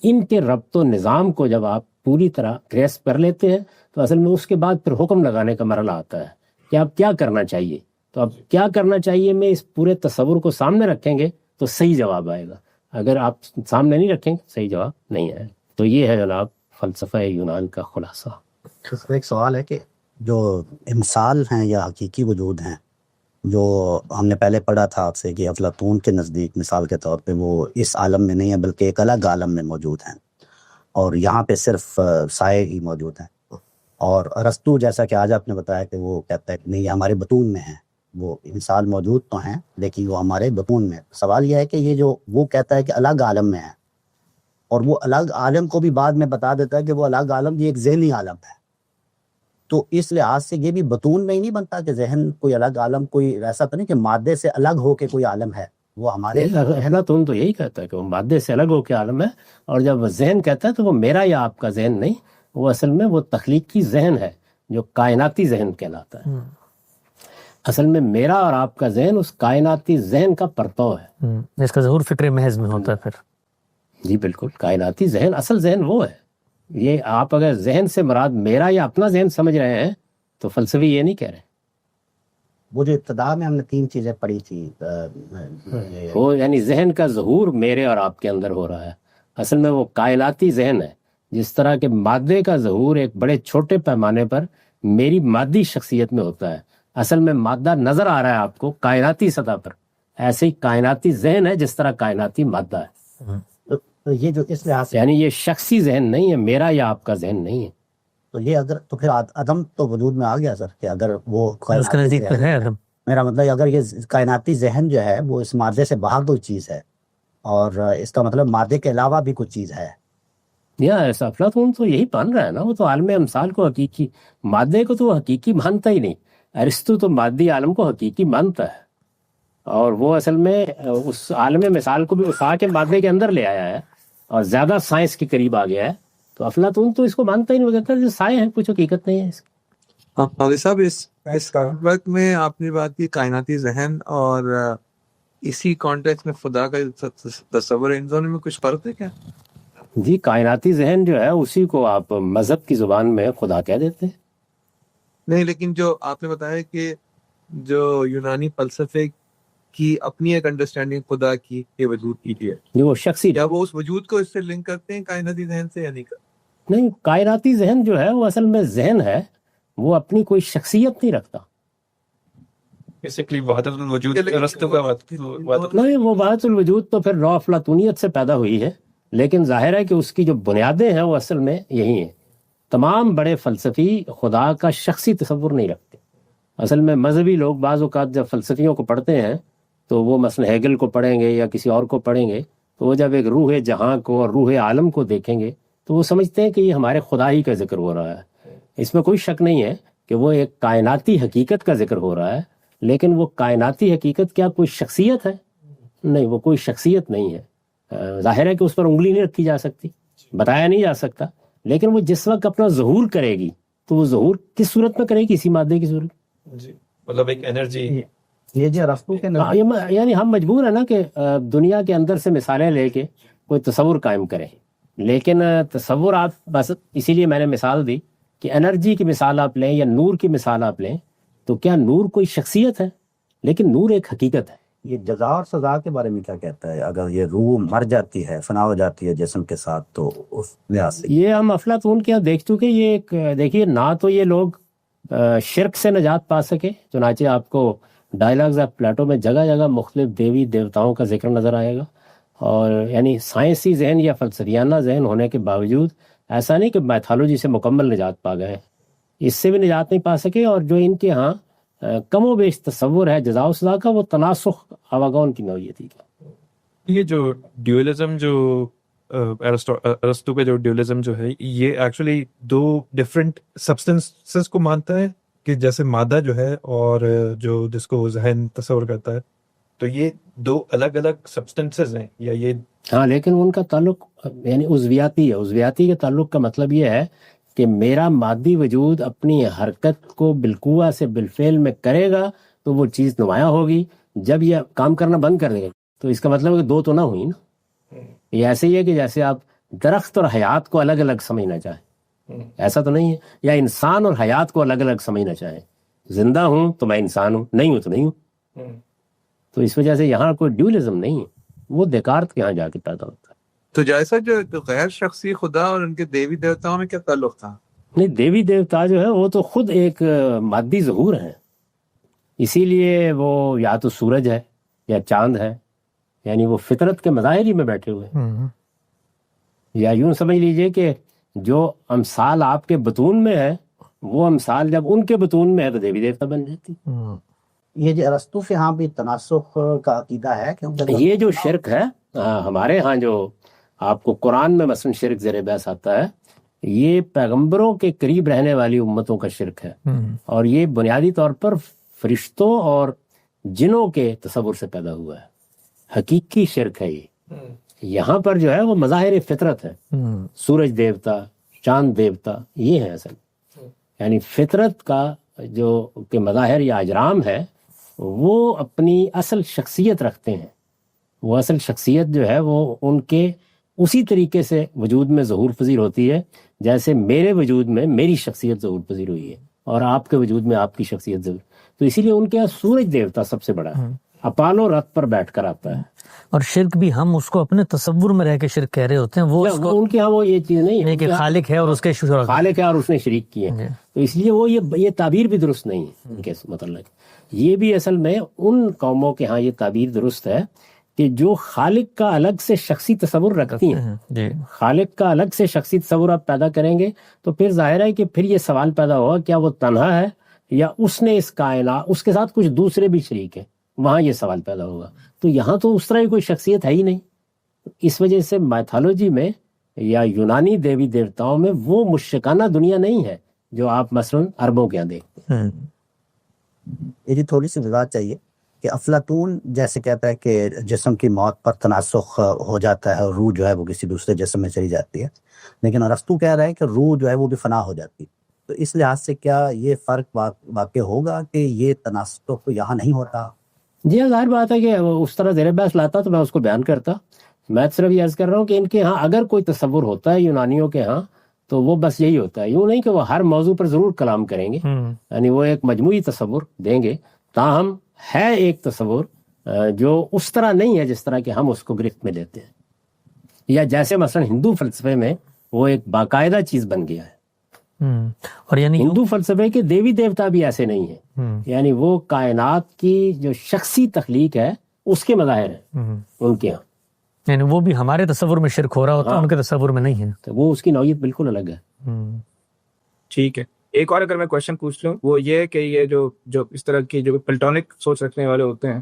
ان کے ربط و نظام کو جب آپ پوری طرح گریسپ کر لیتے ہیں تو اصل میں اس کے بعد پھر حکم لگانے کا مرحلہ آتا ہے کہ اب کیا کرنا چاہیے. تو اب کیا کرنا چاہیے میں اس پورے تصور کو سامنے رکھیں گے تو صحیح جواب آئے گا, اگر آپ سامنے نہیں رکھیں گے صحیح جواب نہیں آئے. تو یہ ہے جناب فلسفہ یونان کا خلاصہ. ایک سوال ہے کہ جو امثال ہیں یا حقیقی وجود ہیں جو ہم نے پہلے پڑھا تھا آپ سے کہ افلاطون کے نزدیک مثال کے طور پہ وہ اس عالم میں نہیں ہے بلکہ ایک الگ عالم میں موجود ہیں اور یہاں پہ صرف سائے ہی موجود ہیں, اور ارسطو جیسا کہ آج آپ نے بتایا کہ وہ کہتا ہے کہ نہیں یہ ہمارے بطون میں ہیں, وہ امثال موجود تو ہیں لیکن وہ ہمارے بطون میں. سوال یہ ہے کہ یہ جو وہ کہتا ہے کہ الگ عالم میں ہے اور وہ الگ عالم کو بھی بعد میں بتا دیتا ہے کہ وہ الگ عالم یہ ایک ذہنی عالم ہے, تو اس لحاظ سے یہ بھی بطون میں ہی نہیں بنتا کہ ذہن کوئی الگ عالم, کوئی ایسا تو نہیں کہ مادے سے الگ ہو کے کوئی عالم ہے, وہ ہمارے افلاطون تو یہی کہتا ہے کہ وہ مادے سے الگ ہو کے عالم ہے, اور جب ذہن کہتا ہے تو وہ میرا یا آپ کا ذہن نہیں, وہ اصل میں وہ تخلیقی ذہن ہے جو کائناتی ذہن کہلاتا ہے. اصل میں میرا اور آپ کا ذہن اس کائناتی ذہن کا پرتو ہے جس کا ظہور فکر محض میں ہوتا ہے. پھر جی بالکل, کائناتی ذہن اصل ذہن وہ ہے. یہ آپ اگر ذہن سے مراد میرا یا اپنا ذہن سمجھ رہے ہیں تو فلسفی یہ نہیں کہہ رہے. وہ جو ابتدا میں ہم نے 3 چیزیں پڑھی تھی وہ یعنی ذہن کا ظہور میرے اور آپ کے اندر ہو رہا ہے, اصل میں وہ کائناتی ذہن ہے. جس طرح کہ مادے کا ظہور ایک بڑے چھوٹے پیمانے پر میری مادی شخصیت میں ہوتا ہے, اصل میں مادہ نظر آ رہا ہے آپ کو کائناتی سطح پر, ایسے ہی کائناتی ذہن ہے جس طرح کائناتی مادہ ہے. تو یہ جو اس لحاظ سے یعنی یہ شخصی ذہن نہیں ہے, میرا یا آپ کا ذہن نہیں ہے. تو یہ اگر تو پھر عدم تو وجود میں آ گیا سر, کہ اگر وہ اس کے نزدیک تو ہے عدم. میرا مطلب اگر یہ کائناتی ذہن جو ہے وہ اس مادے سے باہر کوئی چیز ہے اور اس کا مطلب مادے کے علاوہ بھی کوئی چیز ہے. یا ایسا افلاطون تو یہی مان رہا ہے نا, وہ تو عالم امثال کو حقیقی, مادے کو تو حقیقی مانتا ہی نہیں. ارسطو تو مادی عالم کو حقیقی مانتا ہے, اور وہ اصل میں اس عالم مثال کو بھی اٹھا کے مادے کے اندر لے آیا ہے اور زیادہ سائنس کے قریب آ گیا ہے. تو افلاطون تو اس کو مانتا ہی نہیں, وہ کہتا ہے سائے ہیں, کچھ حقیقت نہیں ہے اس کی. مولوی صاحب اس وقت میں آپ نے بات کی کائناتی ذہن, اور اسی کانٹیکس میں خدا کا تصور ہے, ان دونوں میں کچھ فرق ہے کیا؟ جی کائناتی ذہن جو ہے اسی کو آپ مذہب کی زبان میں خدا کہہ دیتے ہیں. نہیں, لیکن جو آپ نے بتایا کہ جو یونانی فلسفے کی اپنی ایک انڈرسٹینڈنگ خدا کی یہ وجود کی ہے, جو وہ شخصی, کیا وہ اس وجود کو اس سے لنک کرتے ہیں کائناتی ذہن سے یا نہیں کرتے؟ نہیں, کائناتی ذہن جو ہے وہ اصل میں ذہن ہے, وہ اپنی کوئی شخصیت نہیں رکھتا. بیسیکلی وحدت الوجود ارسطو کا نہیں, وہ وحدت الوجود تو پھر رو افلاطونیت سے پیدا ہوئی ہے, لیکن ظاہر ہے کہ اس کی جو بنیادیں ہیں وہ اصل میں یہی ہیں. تمام بڑے فلسفی خدا کا شخصی تصور نہیں رکھتے. اصل میں مذہبی لوگ بعض اوقات جب فلسفیوں کو پڑھتے ہیں تو وہ مثلا ہیگل کو پڑھیں گے یا کسی اور کو پڑھیں گے, تو وہ جب ایک روح جہاں کو اور روح عالم کو دیکھیں گے تو وہ سمجھتے ہیں کہ یہ ہمارے خدا ہی کا ذکر ہو رہا ہے. اس میں کوئی شک نہیں ہے کہ وہ ایک کائناتی حقیقت کا ذکر ہو رہا ہے, لیکن وہ کائناتی حقیقت کیا کوئی شخصیت ہے؟ نہیں, وہ کوئی شخصیت نہیں ہے. ظاہر ہے کہ اس پر انگلی نہیں رکھی جا سکتی, بتایا نہیں جا سکتا, لیکن وہ جس وقت اپنا ظہور کرے گی تو وہ ظہور کس صورت میں کرے گی؟ اسی مادے کی صورت. جی, مطلب ایک انرجی. یہ جو ارسطو کے یعنی ہم مجبور ہیں نا کہ دنیا کے اندر سے مثالیں لے کے کوئی تصور قائم کریں, لیکن تصور آپ بس اسی لیے میں نے مثال دی کہ انرجی کی مثال آپ لیں یا نور کی مثال آپ لیں, تو کیا نور کوئی شخصیت ہے؟ لیکن نور ایک حقیقت ہے. یہ جزا اور سزا کے بارے میں کیا کہتا ہے؟ اگر یہ روح مر جاتی ہے, فنا ہو جاتی ہے جسم کے ساتھ, تو اس لحاظ سے یہ ہم افلاطون کے دیکھ چکے. یہ ایک دیکھیے, نہ تو یہ لوگ شرک سے نجات پا سکے, چنانچہ آپ کو ڈائلاگز آف پلیٹو میں جگہ جگہ مختلف دیوی دیوتاؤں کا ذکر نظر آئے گا, اور یعنی سائنسی ذہن یا فلسفیانہ ذہن ہونے کے باوجود ایسا نہیں کہ میتھالوجی سے مکمل نجات پا گئے, اس سے بھی نجات نہیں پا سکے. اور جو ان کے ہاں کم و بیش تصور ہے جزا و سزا کا, وہ تناسخ آواگون کی نوعیت ہی کا. یہ جو ڈیولزم جو ارسطو کا جو ڈیولزم جو ہے, یہ ایکچولی 2 ڈفرینٹ سبسٹنسز کو مانتا ہے, کہ جیسے مادہ جو ہے اور جو جس کو ذہن تصور کرتا ہے، تو یہ دو الگ الگ سبسٹنسز ہیں یا یہ؟ ہاں، لیکن ان کا تعلق یعنی عضویاتی ہے. عضویاتی کے تعلق کا مطلب یہ ہے کہ میرا مادی وجود اپنی حرکت کو بالقوہ سے بالفعل میں کرے گا تو وہ چیز نمایاں ہوگی. جب یہ کام کرنا بند کر دے گا تو اس کا مطلب ہے کہ دو تو نہ ہوئی نا. یہ ایسے ہی ہے کہ جیسے آپ درخت اور حیات کو الگ الگ سمجھنا چاہیں، ایسا تو نہیں ہے. یا انسان اور حیات کو الگ الگ سمجھنا چاہیں، زندہ ہوں تو میں انسان ہوں، نہیں ہوں تو نہیں ہوں. تو اس وجہ سے یہاں کوئی ڈیولزم نہیں ہے، وہ دیکارت کے یہاں جا کے پیدا ہوتا ہے. تو جیسا جو غیر شخصی خدا اور ان کے دیوی دیوتاؤں میں کیا تعلق تھا؟ نہیں، دیوی دیوتا جو ہے وہ تو خود ایک مادی ظہور ہیں، اسی لیے وہ یا تو سورج ہے یا چاند ہے، یعنی وہ فطرت کے مظاہر ہی میں بیٹھے ہوئے ہیں. یا یوں سمجھ لیجئے کہ جو امثال آپ کے بطون میں ہے وہ امثال جب ان کے بطون میں ہے تو دیوی دیوتا بن جاتی. یہ جو ارسطو کے ہاں بھی تناسخ کا عقیدہ ہے کہ یہ جو شرک ہے ہمارے ہاں جو آپ کو قرآن میں مثلا شرک زیر بحث آتا ہے، یہ پیغمبروں کے قریب رہنے والی امتوں کا شرک ہے، اور یہ بنیادی طور پر فرشتوں اور جنوں کے تصور سے پیدا ہوا ہے. حقیقی شرک ہے یہ. یہاں پر جو ہے وہ مظاہر فطرت ہے، سورج دیوتا، چاند دیوتا، یہ ہے اصل. یعنی فطرت کا جو کہ مظاہر یا اجرام ہے وہ اپنی اصل شخصیت رکھتے ہیں. وہ اصل شخصیت جو ہے وہ ان کے اسی طریقے سے وجود میں ظہور پذیر ہوتی ہے جیسے میرے وجود میں میری شخصیت ظہور پذیر ہوئی ہے اور آپ کے وجود میں آپ کی شخصیت ظہور. تو اسی لیے ان کے یہاں سورج دیوتا سب سے بڑا ہے، اپالو رتھ پر بیٹھ کر آتا ہے. اور شرک بھی ہم اس کو اپنے تصور میں رہ کے شرک کہہ رہے ہوتے ہیں، وہ اس کو ان کے ہاں وہ یہ چیز نہیں ہے کہ خالق ہے اور اس کے شرکا خالق ہے اور اس نے شریک کیے ہیں. تو اس لیے وہ یہ تعبیر بھی درست نہیں ہے ان کے متعلق. یہ بھی اصل میں ان قوموں کے ہاں یہ تعبیر درست ہے کہ جو خالق کا الگ سے شخصی تصور رکھتی ہیں. خالق کا الگ سے شخصی تصور آپ پیدا کریں گے تو پھر ظاہر ہے کہ پھر یہ سوال پیدا ہوگا کیا وہ تنہا ہے یا اس نے اس کائنات اس کے ساتھ کچھ دوسرے بھی شریک ہیں. وہاں یہ سوال پیدا ہوگا. تو یہاں تو اس طرح کی کوئی شخصیت ہے ہی نہیں. اس وجہ سے میتھالوجی میں یا یونانی دیوی دیوتاؤں میں وہ مشرکانہ دنیا نہیں ہے جو آپ مثلا عربوں کے یہاں دیکھتے ہیں. یہ تھوڑی سی وضاحت چاہیے کہ افلاطون جیسے کہتا ہے کہ جسم کی موت پر تناسخ ہو جاتا ہے اور روح جو ہے وہ کسی دوسرے جسم میں چلی جاتی ہے، لیکن ارسطو کہہ رہا ہے کہ روح جو ہے وہ بھی فنا ہو جاتی ہے. تو اس لحاظ سے کیا یہ فرق واقع ہوگا کہ یہ تناسخ یہاں نہیں ہوتا؟ جی ظاہر بات ہے کہ اس طرح زیر بحث لاتا تو میں اس کو بیان کرتا. میں صرف یہ عرض کر رہا ہوں کہ ان کے ہاں اگر کوئی تصور ہوتا ہے یونانیوں کے ہاں تو وہ بس یہی ہوتا ہے. یوں نہیں کہ وہ ہر موضوع پر ضرور کلام کریں گے، یعنی وہ ایک مجموعی تصور دیں گے. تاہم ہے ایک تصور جو اس طرح نہیں ہے جس طرح کہ ہم اس کو گرفت میں لیتے ہیں، یا جیسے مثلا ہندو فلسفے میں وہ ایک باقاعدہ چیز بن گیا ہے. اور یعنی ہندو فلسفے کے دیوی دیوتا بھی ایسے نہیں ہیں، یعنی وہ کائنات کی جو شخصی تخلیق ہے اس کے مظاہر ہیں ان کے ہاں. یعنی وہ بھی ہمارے تصور میں شرک ہو رہا ہوتا ہے، ان کے تصور میں نہیں ہے. تو وہ اس کی نوعیت بالکل الگ ہے. ٹھیک ہے. ایک اور اگر میں کوشچن پوچھ لوں وہ یہ کہ یہ جو اس طرح کی جو پلٹونک سوچ رکھنے والے ہوتے ہیں،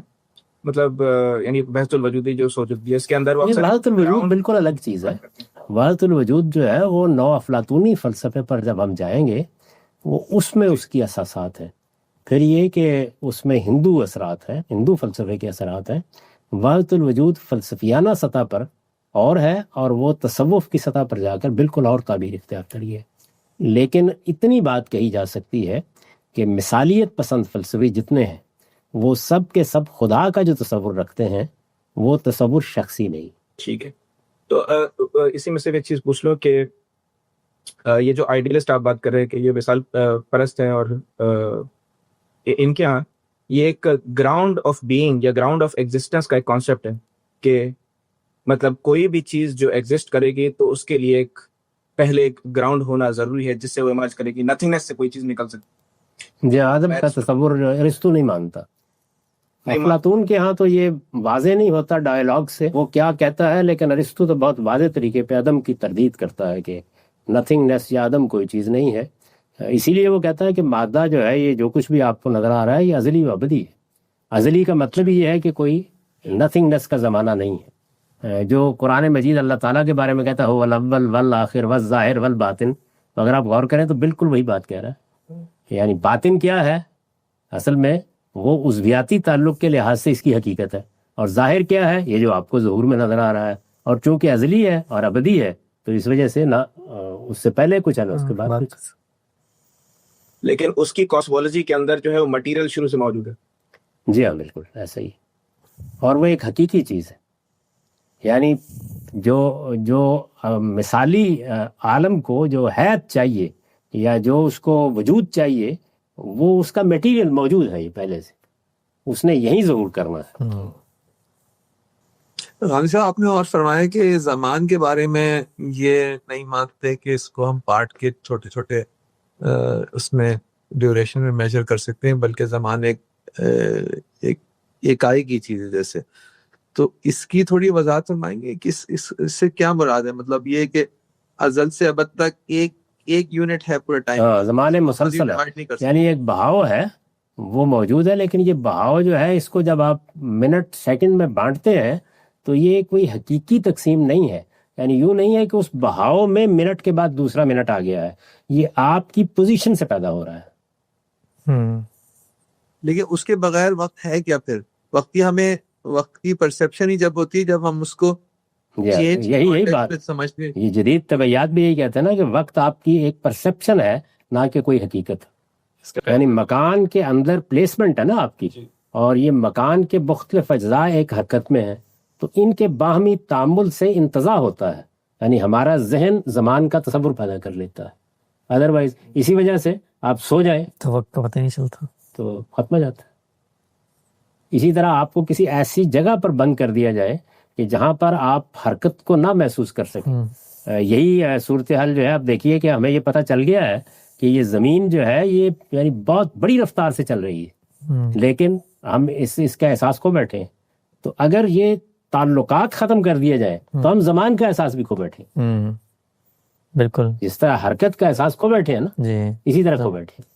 مطلب یعنی بحث الوجودی جو سوچ ہوتی ہے اس کے اندر وحدت الوجود بالکل الگ چیز ہے. وحدت الوجود جو ہے وہ نو افلاطونی فلسفے پر جب ہم جائیں گے وہ اس میں اس کی اساسات ہیں. پھر یہ کہ اس میں ہندو اثرات ہیں، ہندو فلسفے کے اثرات ہیں. وحدت الوجود فلسفیانہ سطح پر اور ہے اور وہ تصوف کی سطح پر جا کر بالکل اور تعبیر اختیار کری ہے. لیکن اتنی بات کہی جا سکتی ہے کہ مثالیت پسند فلسفی جتنے ہیں وہ سب کے سب خدا کا جو تصور رکھتے ہیں وہ تصور شخصی نہیں. ٹھیک ہے. تو اسی میں سے ایک چیز پوچھ لو کہ یہ جو آئیڈیلسٹ آپ بات کر رہے ہیں کہ یہ مثال پرست ہیں اور ان کے ہاں یہ ایک گراؤنڈ آف بینگ یا گراؤنڈ آف ایگزسٹنس کا ایک کانسیپٹ ہے کہ مطلب کوئی بھی چیز جو ایگزسٹ کرے گی تو اس کے لیے ایک پہلے ایک گراؤنڈ ہونا ضروری ہے جس سے وہ ایمرج کرے گی. نتھنگنیس سے کوئی چیز نکل سکتی. جی آدم کا تصور ارسطو نہیں مانتا. افلاطون کے ہاں تو یہ واضح نہیں ہوتا ڈائیلاگ سے وہ کیا کہتا ہے، لیکن ارسطو تو بہت واضح طریقے پہ عدم کی تردید کرتا ہے کہ نتھنگنیس یا عدم کوئی چیز نہیں ہے. اسی لیے وہ کہتا ہے کہ مادہ جو ہے یہ جو کچھ بھی آپ کو نظر آ رہا ہے یہ ازلی و ابدی ہے. ازلی کا مطلب یہ ہے کہ کوئی نتھنگنیس کا زمانہ نہیں ہے. جو قرآن مجید اللہ تعالیٰ کے بارے میں کہتا ہے هو الاول والآخر والظاہر والباطن، تو اگر آپ غور کریں تو بالکل وہی بات کہہ رہا ہے. یعنی باطن کیا ہے اصل میں وہ عضویاتی تعلق کے لحاظ سے اس کی حقیقت ہے، اور ظاہر کیا ہے یہ جو آپ کو ظہور میں نظر آ رہا ہے، اور چونکہ ازلی ہے اور ابدی ہے تو اس وجہ سے نہ اس سے پہلے کچھ ہے نہ اس کے بعد کچھ۔ لیکن اس کی کاسمولوجی کے اندر جو ہے وہ مٹیریل شروع سے موجود ہے۔ جی ہاں بالکل ایسا ہی، اور وہ ایک حقیقی چیز ہے، یعنی جو مثالی عالم کو جو حیات چاہیے یا جو اس کو وجود چاہیے وہ اس کا میٹیریل موجود ہے، یہ پہلے سے اس نے یہی ظہور کرنا ہے۔ غازی صاحب آپ نے اور فرمایا کہ زمان کے بارے میں یہ نہیں مانتے کہ اس کو ہم پارٹ کے چھوٹے چھوٹے اس میں ڈیوریشن میں میجر کر سکتے ہیں، بلکہ زمان ایک اکائی کی چیز ہے جیسے، تو اس کی تھوڑی وضاحت فرمائیں گے کہ اس سے کیا مراد ہے؟ مطلب یہ کہ ازل سے ابد تک ایک یونٹ ہے پورے ٹائم، ہاں زمانے مسلسل ہے، یعنی ایک بہاؤ ہے وہ موجود ہے، لیکن یہ بہاؤ جو ہے اس کو جب آپ منٹ سیکنڈ میں بانٹتے ہیں تو یہ کوئی حقیقی تقسیم نہیں ہے، یعنی یوں نہیں ہے کہ اس بہاؤ میں منٹ کے بعد دوسرا منٹ آ گیا ہے، یہ آپ کی پوزیشن سے پیدا ہو رہا ہے۔ لیکن اس کے بغیر وقت ہے کیا پھر؟ وقت کی پرسیپشن ہی جب ہوتی ہے جب ہم اس کو یہی بات سمجھتے ہیں۔ یہ جدید طبیعیات بھی یہی کہتے ہیں نا کہ وقت آپ کی ایک پرسیپشن ہے نہ کہ کوئی حقیقت، یعنی مکان کے اندر پلیسمنٹ ہے نا آپ کی، اور یہ مکان کے مختلف اجزاء ایک حرکت میں ہیں تو ان کے باہمی تعامل سے انتزاع ہوتا ہے، یعنی ہمارا ذہن زمان کا تصور پیدا کر لیتا ہے، ادروائز اسی وجہ سے آپ سو جائیں تو وقت کا پتہ نہیں چلتا، تو ختم ہو جاتا ہے۔ اسی طرح آپ کو کسی ایسی جگہ پر بند کر دیا جائے کہ جہاں پر آپ حرکت کو نہ محسوس کر سکیں، یہی صورتحال جو ہے آپ دیکھیے کہ ہمیں یہ پتہ چل گیا ہے کہ یہ زمین جو ہے یہ یعنی بہت بڑی رفتار سے چل رہی ہے، لیکن ہم اس کا احساس کھو بیٹھے ہیں، تو اگر یہ تعلقات ختم کر دیے جائیں تو ہم زمان کا احساس بھی کھو بیٹھے ہیں، بالکل جس طرح حرکت کا احساس کھو بیٹھے ہیں نا، جی اسی طرح کھو بیٹھے ہیں،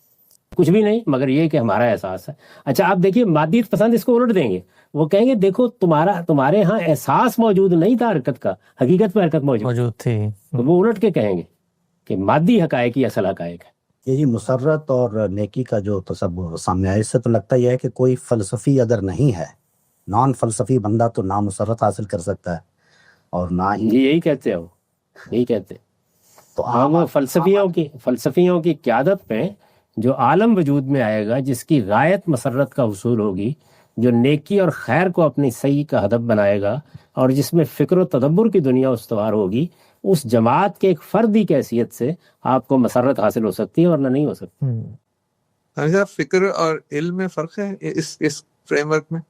کچھ بھی نہیں مگر یہ کہ ہمارا احساس ہے۔ اچھا آپ دیکھیے مادیت پسند اس کو الٹ دیں گے، وہ کہیں گے دیکھو تمہارے ہاں احساس موجود نہیں تھا حرکت کا، حقیقت میں حرکت موجود تھی، تو وہ الٹ کے کہیں گے کہ مادی حقائق ہی اصل حقائق ہے۔ یہ جی مسرت اور نیکی کا جو تصور سامنے آیا، اس سے تو لگتا یہ ہے کہ کوئی فلسفی اگر نہیں ہے، نان فلسفی بندہ تو نہ مسرت حاصل کر سکتا ہے اور نہ ہی یہی کہتے ہو، یہی کہتے تو وہ فلسفیوں کی قیادت میں جو عالم وجود میں آئے گا، جس کی غایت مسرت کا حصول ہوگی، جو نیکی اور خیر کو اپنی صحیح کا ہدف بنائے گا اور جس میں فکر و تدبر کی دنیا استوار ہوگی، اس جماعت کے ایک فردی کی حیثیت سے آپ کو مسرت حاصل ہو سکتی ہے ورنہ نہیں ہو سکتی۔ ہمیشہ فکر اور علم میں فرق ہے اس فریم ورک میں؟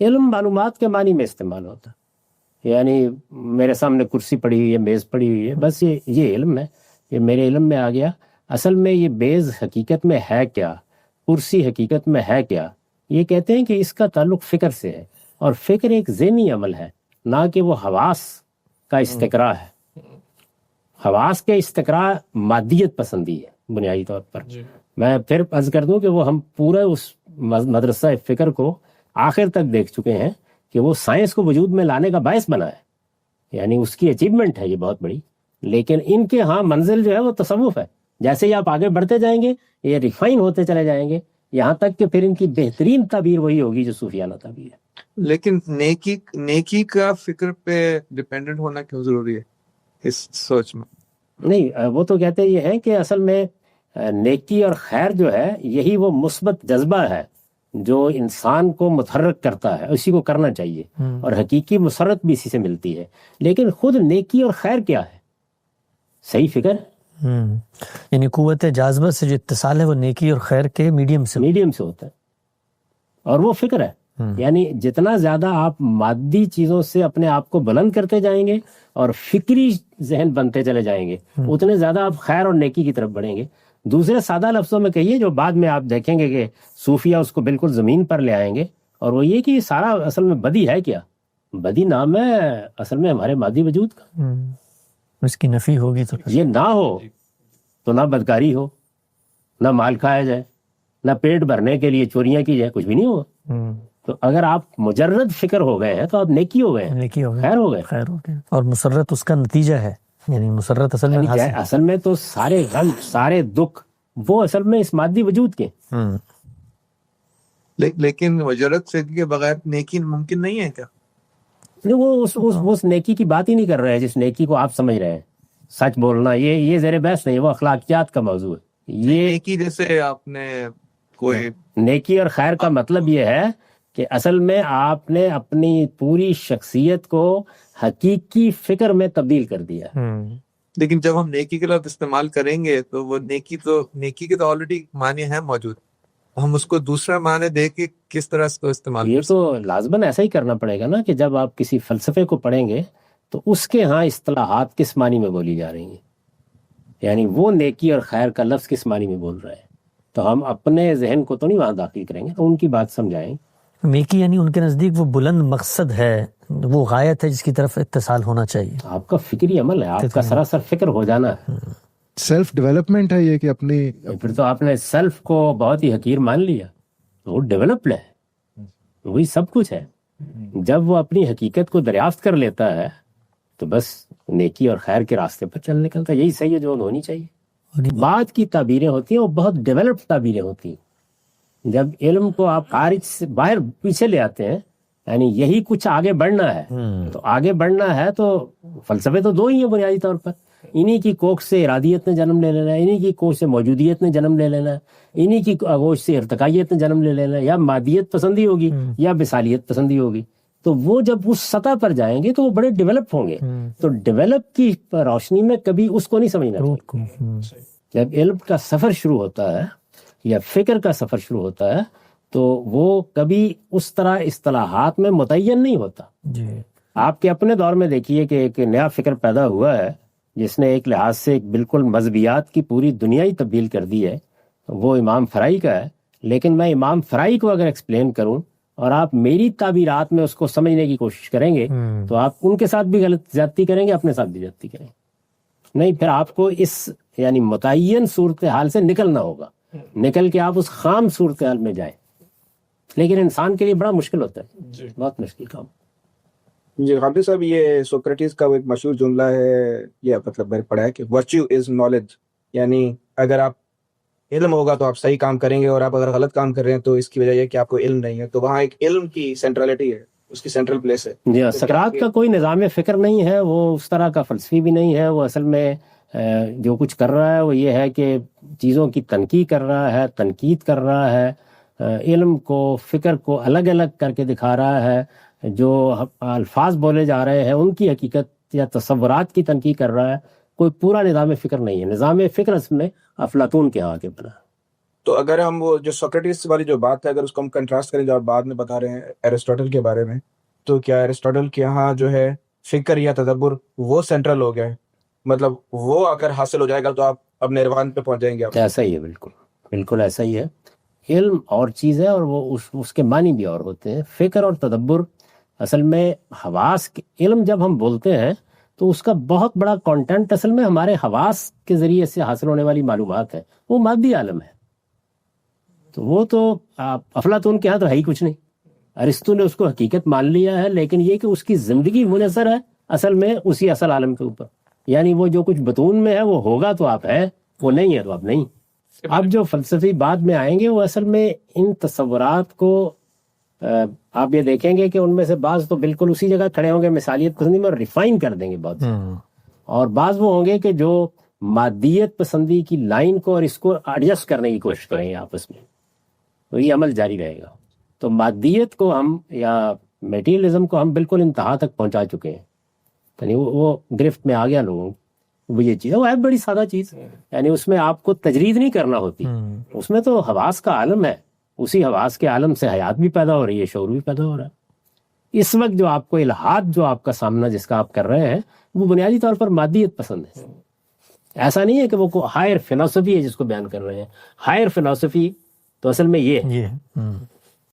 علم معلومات کے معنی میں استعمال ہوتا ہے، یعنی میرے سامنے کرسی پڑی ہوئی ہے، میز پڑی ہوئی ہے، بس یہ علم ہے، یہ میرے علم میں آ گیا۔ اصل میں یہ میز حقیقت میں ہے کیا، کرسی حقیقت میں ہے کیا، یہ کہتے ہیں کہ اس کا تعلق فکر سے ہے، اور فکر ایک ذہنی عمل ہے نہ کہ وہ حواس کا استقراء ہے۔ حواس کے استقراء مادیت پسندی ہے بنیادی طور پر۔ میں پھر عرض کر دوں کہ وہ ہم پورے اس مدرسہ فکر کو آخر تک دیکھ چکے ہیں کہ وہ سائنس کو وجود میں لانے کا باعث بنا ہے، یعنی اس کی اچیومنٹ ہے یہ بہت بڑی، لیکن ان کے ہاں منزل جو ہے وہ تصوف ہے۔ جیسے ہی آپ آگے بڑھتے جائیں گے یہ ریفائن ہوتے چلے جائیں گے، یہاں تک کہ پھر ان کی بہترین تعبیر وہی ہوگی جو صوفیانہ تعبیر ہے۔ لیکن نیکی کا فکر پہ ڈیپینڈنٹ ہونا کیوں ضروری ہے اس سوچ میں؟ نہیں، وہ تو کہتے یہ ہیں کہ اصل میں نیکی اور خیر جو ہے یہی وہ مثبت جذبہ ہے جو انسان کو متحرک کرتا ہے، اسی کو کرنا چاہیے، اور حقیقی مسرت بھی اسی سے ملتی ہے۔ لیکن خود نیکی اور خیر کیا ہے؟ صحیح فکر، یعنی قوت جاذبہ سے جو اتصال ہے وہ نیکی اور خیر کے میڈیم سے ہوتا ہے، اور وہ فکر ہے۔ یعنی جتنا زیادہ آپ مادی چیزوں سے اپنے آپ کو بلند کرتے جائیں گے اور فکری ذہن بنتے چلے جائیں گے، اتنے زیادہ آپ خیر اور نیکی کی طرف بڑھیں گے۔ دوسرے سادہ لفظوں میں کہیے، جو بعد میں آپ دیکھیں گے کہ صوفیہ اس کو بالکل زمین پر لے آئیں گے، اور وہ یہ کہ یہ سارا اصل میں بدی ہے کیا؟ بدی نام ہے اصل میں ہمارے مادی وجود کا۔ اس کی نفی ہوگی تو یہ نہ ہو تو نہ بدکاری ہو، نہ مال کھایا جائے، نہ پیٹ بھرنے کے لیے چوریاں کی جائے، کچھ بھی نہیں ہوگا۔ تو اگر آپ مجرد فکر ہو گئے ہیں تو آپ نیکی ہو گئے ہیں، خیر ہو گئے، خیر ہو گئے، اور مسرت اس کا نتیجہ ہے۔ یعنی مسرت اصل میں اصل میں تو سارے غم، سارے دکھ، وہ اصل میں اس مادی وجود کے لیکن مجرد فکر کے بغیر نیکی ممکن نہیں ہے کیا؟ نہیں، وہ اس نیکی کی بات ہی نہیں کر رہے ہیں جس نیکی کو آپ سمجھ رہے ہیں. سچ بولنا یہ زیر بحث نہیں، وہ اخلاقیات کا موضوع ہے. یہ نیکی جیسے آپ نے کوئی نیکی اور خیر کا مطلب یہ ہے کہ اصل میں آپ نے اپنی پوری شخصیت کو حقیقی فکر میں تبدیل کر دیا. لیکن جب ہم نیکی کے لفظ استعمال کریں گے تو وہ نیکی کے تو آلریڈی معنی ہے موجود، ہم اس کو دوسرا معنی دے کے کس طرح اس کو استعمال یہ تو لازماً ایسا ہی کرنا پڑے گا نا کہ جب آپ کسی فلسفے کو پڑھیں گے تو اس کے ہاں اصطلاحات کس معنی میں بولی جا رہی ہیں، یعنی وہ نیکی اور خیر کا لفظ کس معنی میں بول رہا ہے، تو ہم اپنے ذہن کو تو نہیں وہاں داخل کریں گے، تو ان کی بات سمجھائیں. نیکی یعنی ان کے نزدیک وہ بلند مقصد ہے، وہ غایت ہے جس کی طرف اتصال ہونا چاہیے. آپ کا فکری عمل ہے، آپ کا سراسر فکر ہو جانا ہے. سیلف ڈیولپمنٹ ہے یہ کہ اپنی پھر تو آپ نے سیلف کو بہت ہی حقیر مان لیا. وہ ڈیولپڈ ہے، وہی سب کچھ ہے. جب وہ اپنی حقیقت کو دریافت کر لیتا ہے تو بس نیکی اور خیر کے راستے پر چل نکلتا ہے. یہی صحیح ہے جو ہونی چاہیے. بعد کی تعبیریں ہوتی ہیں وہ بہت ڈیولپڈ تعبیریں ہوتی ہیں. جب علم کو آپ خارج سے باہر پیچھے لے آتے ہیں، یعنی یہی کچھ آگے بڑھنا ہے، تو آگے بڑھنا ہے تو فلسفے تو دو ہی ہیں بنیادی طور پر. انہی کی کوکھ سے ارادیت نے جنم لے لینا ہے، انہی کی کوکھ سے موجودیت نے جنم لے لینا ہے، انہی کی آغوش سے ارتقائیت نے جنم لے لینا ہے. یا مادیت پسندی ہوگی یا مثالیت پسندی ہوگی. تو وہ جب اس سطح پر جائیں گے تو وہ بڑے ڈیولپ ہوں گے. تو ڈیولپ کی روشنی میں کبھی اس کو نہیں سمجھنا چاہیے. جب علم کا سفر شروع ہوتا ہے یا فکر کا سفر شروع ہوتا ہے تو وہ کبھی اس طرح اصطلاحات میں متعین نہیں ہوتا. آپ کے اپنے دور میں دیکھیے کہ ایک نیا فکر پیدا ہوا ہے جس نے ایک لحاظ سے بالکل مذہبیات کی پوری دنیا ہی تبدیل کر دی ہے. وہ امام فرائی کا ہے. لیکن میں امام فرائی کو اگر ایکسپلین کروں اور آپ میری تعبیرات میں اس کو سمجھنے کی کوشش کریں گے تو آپ ان کے ساتھ بھی غلط زیادتی کریں گے، اپنے ساتھ بھی زیادتی کریں گے. نہیں، پھر آپ کو اس یعنی متعین صورتحال سے نکلنا ہوگا، نکل کے آپ اس خام صورتحال میں جائیں. لیکن انسان کے لیے بڑا مشکل ہوتا ہے، بہت مشکل کام. جی غامدی صاحب، یہ سوکریٹس کا وہ ایک مشہور جملہ ہے، یہ مطلب میں نے پڑھا ہے کہ ورچیو از نالج، یعنی اگر آپ علم ہوگا تو آپ صحیح کام کریں گے، اور آپ اگر غلط کام کر رہے ہیں تو اس کی وجہ یہ کہ آپ کو علم نہیں ہے. تو وہاں ایک علم کی سینٹرلٹی ہے، اس کی سینٹرل پلیس ہے. جی ہاں، سقراط کا کوئی نظام فکر نہیں ہے، وہ اس طرح کا فلسفی بھی نہیں ہے. وہ اصل میں جو کچھ کر رہا ہے وہ یہ ہے کہ چیزوں کی تنقید کر رہا ہے، تنقید کر رہا ہے، علم کو فکر کو الگ الگ کر کے دکھا رہا ہے. جو الفاظ بولے جا رہے ہیں ان کی حقیقت یا تصورات کی تنقید کر رہا ہے. کوئی پورا نظام فکر نہیں ہے. نظام فکر اصل میں افلاطون کے ہاں کے بنا. تو اگر ہم وہ جو سوکریٹس والی جو بات ہے اگر اس کو ہم کنٹراسٹ کریں جو آپ بعد میں بتا رہے ہیں ایرسٹوٹل کے بارے میں، تو کیا ایرسٹوٹل کے یہاں جو ہے فکر یا تدبر وہ سینٹرل ہو گیا ہے؟ مطلب وہ اگر حاصل ہو جائے گا تو آپ اب نروان پہ پہنچ جائیں گے. ایسا ہی ہے، بالکل بالکل ایسا ہی ہے. علم اور چیز ہے اور وہ اس کے معنی بھی اور ہوتے ہیں. فکر اور تدبر اصل میں حواس علم جب ہم بولتے ہیں تو اس کا بہت بڑا کانٹینٹ اصل میں ہمارے حواس کے ذریعے سے حاصل ہونے والی معلومات ہے. وہ مادی عالم ہے. تو وہ تو افلاطون کے ہاں تو ہے ہی کچھ نہیں. ارسطو نے اس کو حقیقت مان لیا ہے، لیکن یہ کہ اس کی زندگی منحصر ہے اصل میں اسی اصل عالم کے اوپر. یعنی وہ جو کچھ بطون میں ہے وہ ہوگا تو آپ ہے، وہ نہیں ہے تو آپ نہیں. اب جو فلسفی بعد میں آئیں گے وہ اصل میں ان تصورات کو آپ یہ دیکھیں گے کہ ان میں سے بعض تو بالکل اسی جگہ کھڑے ہوں گے مثالیت پسندی میں اور ریفائن کر دیں گے بہت، اور بعض وہ ہوں گے کہ جو مادیت پسندی کی لائن کو اور اس کو ایڈجسٹ کرنے کی کوشش کریں گے آپس میں. تو یہ عمل جاری رہے گا. تو مادیت کو ہم یا میٹیریلزم کو ہم بالکل انتہا تک پہنچا چکے ہیں. یعنی وہ گرفت میں آ گیا لوگوں. وہ یہ چیز ہے، وہ ہے بڑی سادہ چیز. یعنی اس میں آپ کو تجرید نہیں کرنا ہوتی. اس میں تو حواس کا عالم ہے، اسی حواس کے عالم سے حیات بھی پیدا ہو رہی ہے، شعور بھی پیدا ہو رہا ہے. اس وقت جو آپ کو الہات جو آپ کا سامنا جس کا آپ کر رہے ہیں وہ بنیادی طور پر مادیت پسند ہے. ایسا نہیں ہے کہ وہ ہائر فلسفی ہے جس کو بیان کر رہے ہیں. ہائر فلسفی تو اصل میں یہ ہے